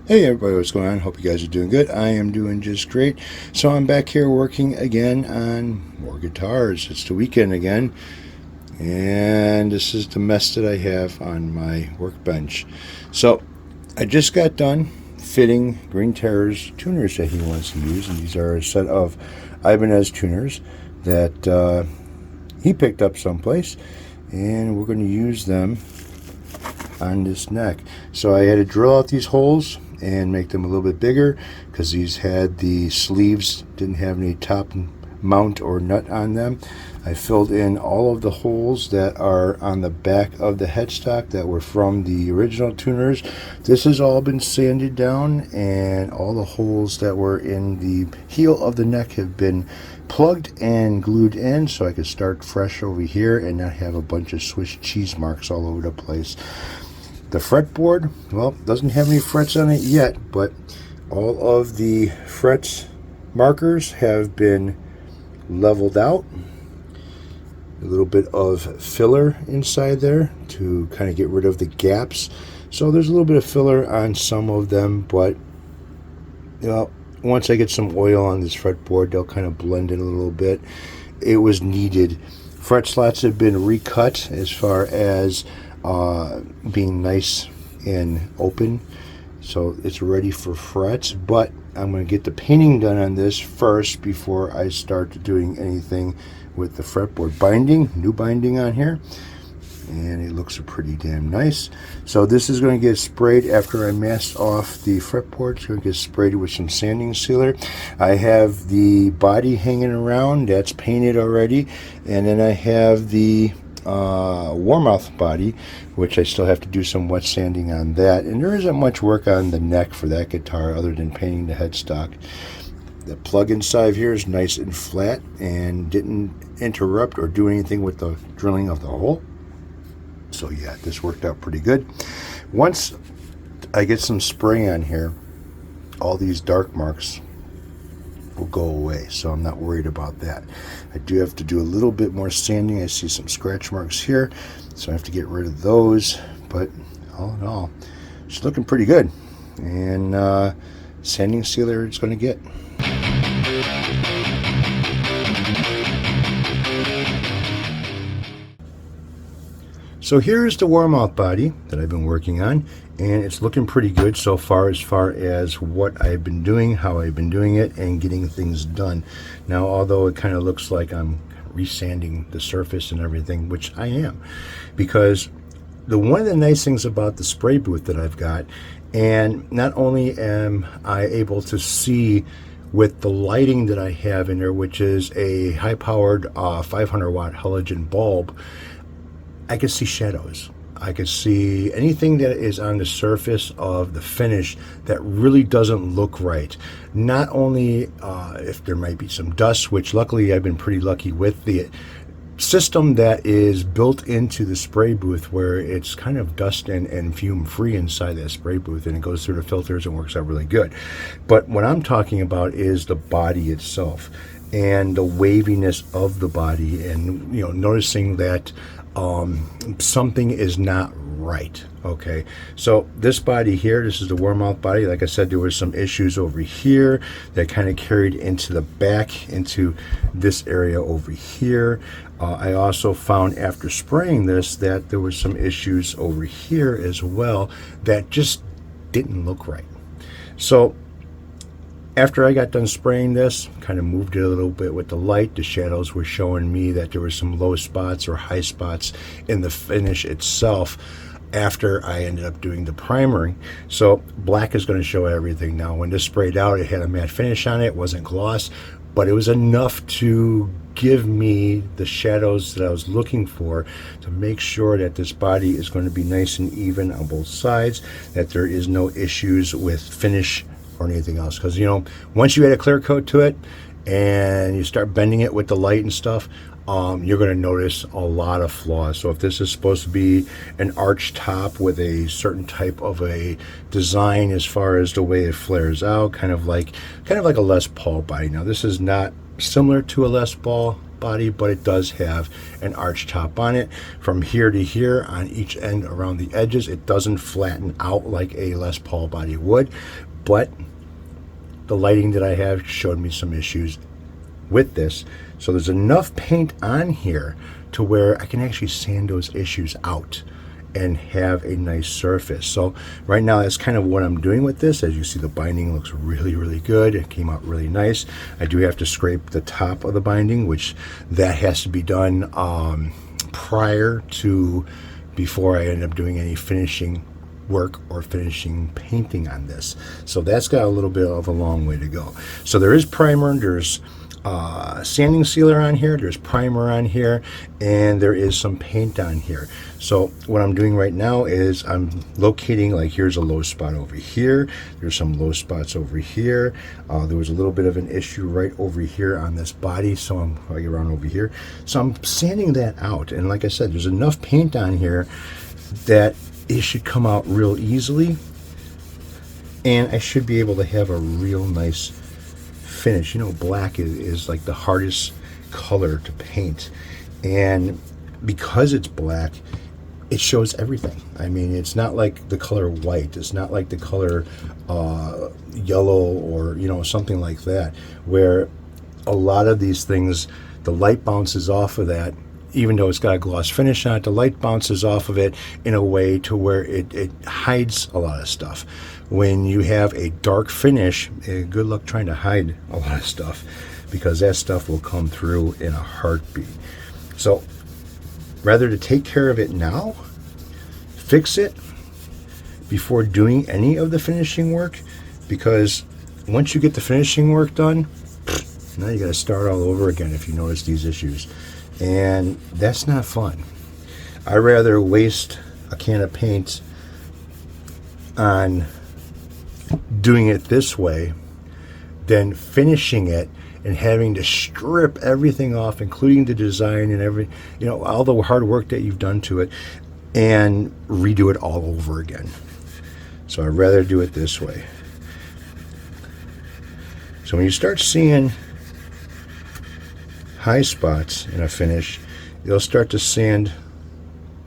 Hey everybody, what's going on? Hope you guys are doing good. I am doing just great. So I'm back here working again on more guitars. It's the weekend again, and this is the mess that I have on my workbench. So I just got done fitting Green Terror's tuners that he wants to use, and these are a set of Ibanez tuners that he picked up someplace, and we're going to use them on this neck. So I had to drill out these holes and make them a little bit bigger because these had the sleeves, didn't have any top mount or nut on them. I filled in all of the holes that are on the back of the headstock that were from the original tuners. This has all been sanded down, and all the holes that were in the heel of the neck have been plugged and glued in, so I could start fresh over here and not have a bunch of Swiss cheese marks all over the place. The fretboard, well, doesn't have any frets on it yet, but all of the frets markers have been leveled out. A little bit of filler inside there to kind of get rid of the gaps. So there's a little bit of filler on some of them, but you know, once I get some oil on this fretboard, they'll kind of blend in a little bit. It was needed. Fret slots have been recut as far as being nice and open, so it's ready for frets. But I'm going to get the painting done on this first before I start doing anything with the fretboard. Binding, new binding on here, and it looks pretty damn nice. So this is going to get sprayed after I mask off the fretboard. It's going to get sprayed with some sanding sealer. I have the body hanging around, that's painted already, and then I have the warmouth body, which I still have to do some wet sanding on that, and there isn't much work on the neck for that guitar other than painting the headstock. The plug inside here is nice and flat and didn't interrupt or do anything with the drilling of the hole. So yeah, this worked out pretty good. Once I get some spray on here, all these dark marks will go away, so I'm not worried about that. I do have to do a little bit more sanding. I see some scratch marks here, so I have to get rid of those, but all in all, it's looking pretty good. And sanding sealer it's going to get. So here's the warmouth body that I've been working on, and it's looking pretty good so far as what I've been doing, how I've been doing it, and getting things done. Now, although it kind of looks like I'm resanding the surface and everything, which I am, because one of the nice things about the spray booth that I've got, and not only am I able to see with the lighting that I have in there, which is a high-powered 500-watt halogen bulb, I can see shadows. I can see anything that is on the surface of the finish that really doesn't look right. Not only if there might be some dust, which luckily I've been pretty lucky with the system that is built into the spray booth, where it's kind of dust and fume free inside that spray booth, and it goes through the filters and works out really good. But what I'm talking about is the body itself and the waviness of the body, and noticing that something is not right. Okay, so this body here, this is the warmouth body. Like I said, there was some issues over here that kind of carried into the back, into this area over here. I also found after spraying this that there were some issues over here as well that just didn't look right. So after I got done spraying this, kind of moved it a little bit with the light. The shadows were showing me that there were some low spots or high spots in the finish itself after I ended up doing the primering. So black is going to show everything. Now, when this sprayed out, it had a matte finish on it. It wasn't gloss, but it was enough to give me the shadows that I was looking for, to make sure that this body is going to be nice and even on both sides, that there is no issues with finish or anything else. Because once you add a clear coat to it and you start bending it with the light and stuff, you're going to notice a lot of flaws. So if this is supposed to be an arch top with a certain type of a design as far as the way it flares out, kind of like a Les Paul body. Now, this is not similar to a Les Paul body, but it does have an arch top on it. From here to here on each end around the edges, it doesn't flatten out like a Les Paul body would, but the lighting that I have showed me some issues with this. So there's enough paint on here to where I can actually sand those issues out and have a nice surface. So right now that's kind of what I'm doing with this. As you see, the binding looks really good. It came out really nice. I do have to scrape the top of the binding, which that has to be done prior to before I end up doing any finishing work or finishing painting on this. So that's got a little bit of a long way to go. So there is primer, there's sanding sealer on here, there's primer on here, and there is some paint on here. So what I'm doing right now is I'm locating, like, here's a low spot over here, there's some low spots over here, there was a little bit of an issue right over here on this body, so I get around over here, so I'm sanding that out. And like I said, there's enough paint on here that it should come out real easily, and I should be able to have a real nice finish. You know, black is like the hardest color to paint, and because it's black, it shows everything. I mean, it's not like the color white, it's not like the color yellow, or, you know, something like that, where a lot of these things, the light bounces off of that. Even though it's got a gloss finish on it, the light bounces off of it in a way to where it hides a lot of stuff. When you have a dark finish, good luck trying to hide a lot of stuff, because that stuff will come through in a heartbeat. So rather to take care of it now, fix it before doing any of the finishing work, because once you get the finishing work done, now you got to start all over again if you notice these issues. And that's not fun. I'd rather waste a can of paint on doing it this way than finishing it and having to strip everything off, including the design and every, you know, all the hard work that you've done to it, and redo it all over again. So I'd rather do it this way. So when you start seeing high spots in a finish, you'll start to sand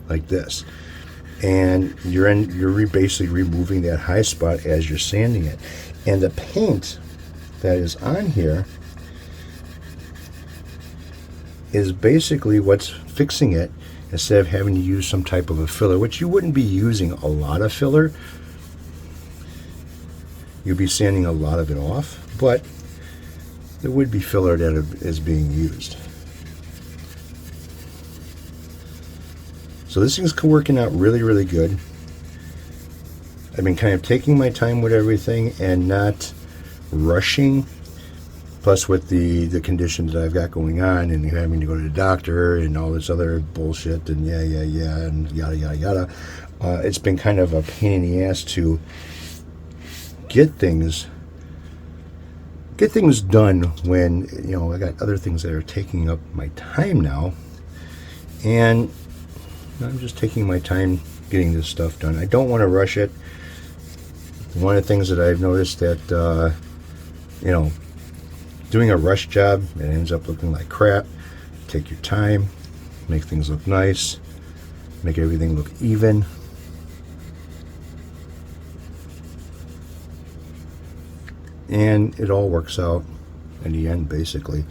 like this, and you're basically removing that high spot as you're sanding it. And the paint that is on here is basically what's fixing it, instead of having to use some type of a filler, which you wouldn't be using a lot of filler. You'll be sanding a lot of it off, but there would be filler that is being used. So this thing's working out really good. I've been kind of taking my time with everything and not rushing. Plus with the conditions that I've got going on, and having to go to the doctor and all this other bullshit, and yeah and yada, it's been kind of a pain in the ass to get things done when, you know, I got other things that are taking up my time now, and I'm just taking my time getting this stuff done. I don't want to rush it. One of the things that I've noticed that you know, doing a rush job, it ends up looking like crap. Take your time, make things look nice, make everything look even. And it all works out in the end, basically.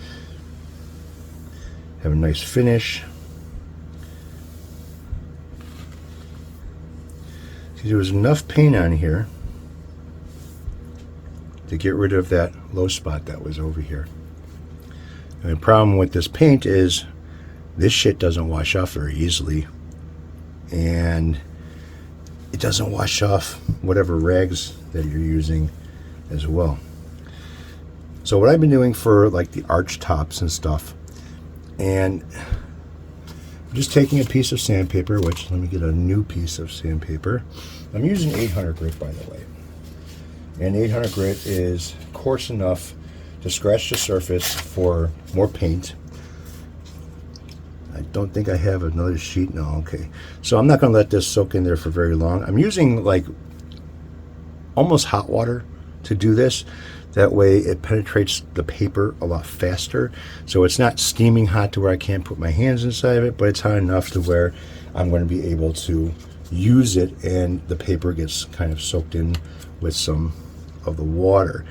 Have a nice finish. See, there was enough paint on here to get rid of that low spot that was over here. And the problem with this paint is this shit doesn't wash off very easily, and it doesn't wash off whatever rags that you're using as well. So what I've been doing for like the arch tops and stuff, and I'm just taking a piece of sandpaper, which, let me get a new piece of sandpaper. I'm using 800 grit, by the way. And 800 grit is coarse enough to scratch the surface for more paint. I don't think I have another sheet. No, okay. So I'm not going to let this soak in there for very long. I'm using like almost hot water to do this. That way it penetrates the paper a lot faster. So it's not steaming hot to where I can't put my hands inside of it, but it's hot enough to where I'm going to be able to use it, and the paper gets kind of soaked in with some of the water.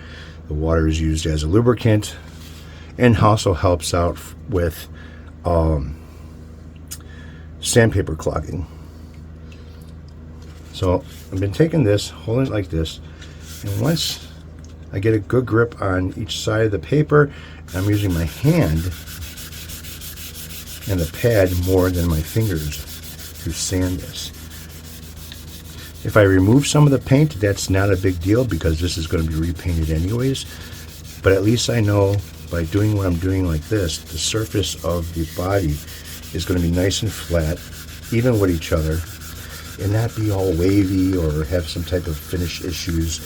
The water is used as a lubricant and also helps out with sandpaper clogging. So I've been taking this, holding it like this, and once I get a good grip on each side of the paper, I'm using my hand and the pad more than my fingers to sand this. If I remove some of the paint, that's not a big deal because this is going to be repainted anyways, but at least I know by doing what I'm doing like this, the surface of the body is going to be nice and flat, even with each other, and not be all wavy or have some type of finish issues.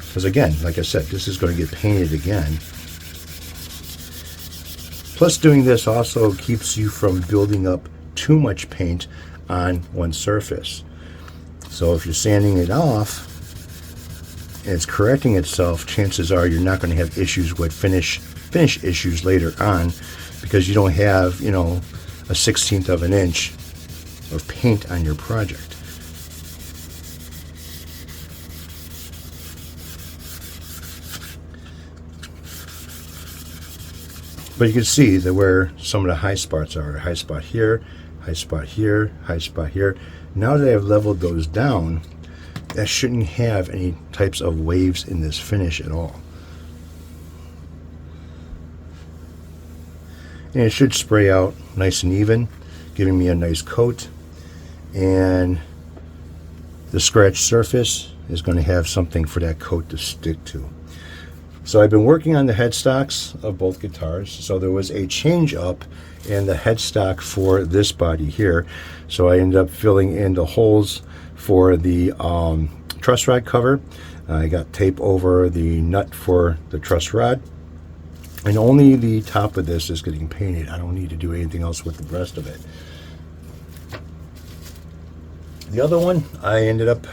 Because again, like I said, this is going to get painted again. Plus, doing this also keeps you from building up too much paint on one surface. So if you're sanding it off and it's correcting itself, chances are you're not going to have issues with finish issues later on, because you don't have, you know, a 1/16 of an inch of paint on your project. But you can see that where some of the high spots are. High spot here, high spot here, high spot here. Now that I've leveled those down, that shouldn't have any types of waves in this finish at all. And it should spray out nice and even, giving me a nice coat. And the scratched surface is going to have something for that coat to stick to. So I've been working on the headstocks of both guitars. So there was a change up in the headstock for this body here. So I ended up filling in the holes for the truss rod cover. I got tape over the nut for the truss rod. And only the top of this is getting painted. I don't need to do anything else with the rest of it. The other one, I ended up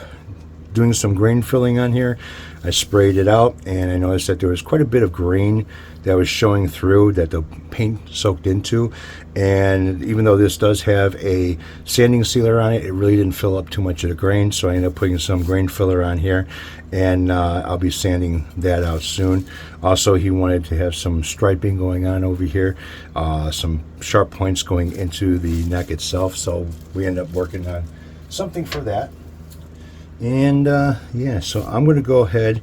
doing some grain filling on here. I sprayed it out, and I noticed that there was quite a bit of grain that was showing through that the paint soaked into. And even though this does have a sanding sealer on it, it really didn't fill up too much of the grain. So I ended up putting some grain filler on here, and I'll be sanding that out soon. Also, he wanted to have some striping going on over here, some sharp points going into the neck itself. So we ended up working on something for that. And yeah, so I'm going to go ahead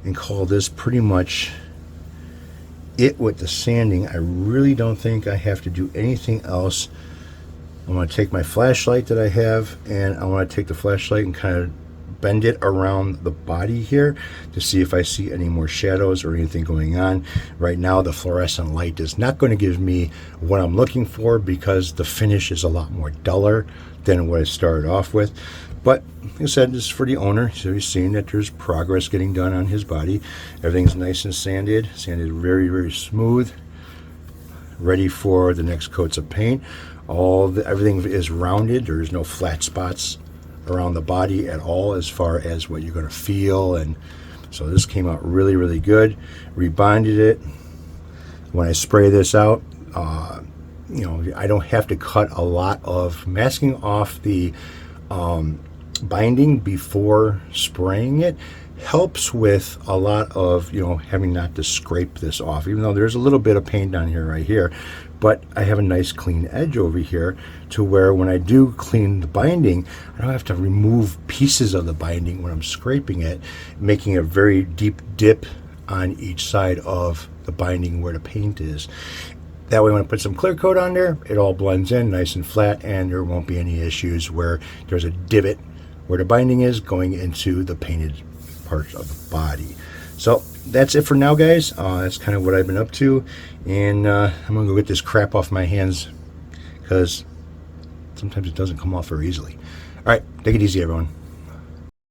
and call this pretty much it with the sanding. I really don't think I have to do anything else. I'm going to take my flashlight that I have, and I want to take the flashlight and kind of bend it around the body here to see if I see any more shadows or anything going on. Right now the fluorescent light is not going to give me what I'm looking for, because the finish is a lot more duller than what I started off with. But like I said, this is for the owner, so he's seeing that there's progress getting done on his body. Everything's nice and sanded very, very smooth, ready for the next coats of paint. Everything is rounded. There's no flat spots around the body at all as far as what you're going to feel. And so this came out really, really good. Rebonded it. When I spray this out, you know, I don't have to cut a lot of masking off the binding before spraying it. Helps with a lot of, you know, having not to scrape this off, even though there's a little bit of paint on here right here, but I have a nice clean edge over here to where when I do clean the binding, I don't have to remove pieces of the binding when I'm scraping it, making a very deep dip on each side of the binding where the paint is. That way when I put some clear coat on there, it all blends in nice and flat, and there won't be any issues where there's a divot where the binding is going into the painted parts of the body. So that's it for now, guys. That's kind of what I've been up to, and I'm gonna go get this crap off my hands, because sometimes it doesn't come off very easily. All right, take it easy, everyone.